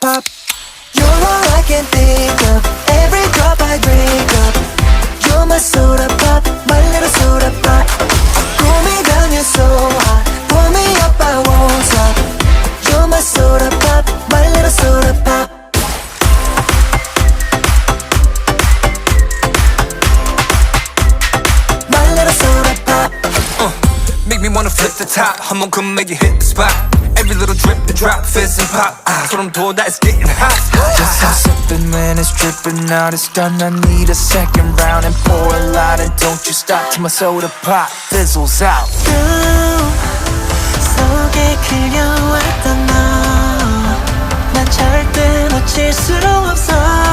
pop. You're all I can think of, every drop I drink up. You're my soda pop, my little soda pop. Cool me down, you're so hot, pull me up, I won't stop. You're my soda pop, my little soda pop. My little soda pop. Make me wanna flip the top, 한번 come make you hit the spot. Every little drip and drop, fizz and pop. 소름 돋아, it's getting hot. Just I'm sipping when it's dripping out. It's done, I need a second round. And pour a lot and don't you stop till my soda pop fizzles out. 꿈 속에 그려왔던 너, 난 절대 놓칠 수 없어.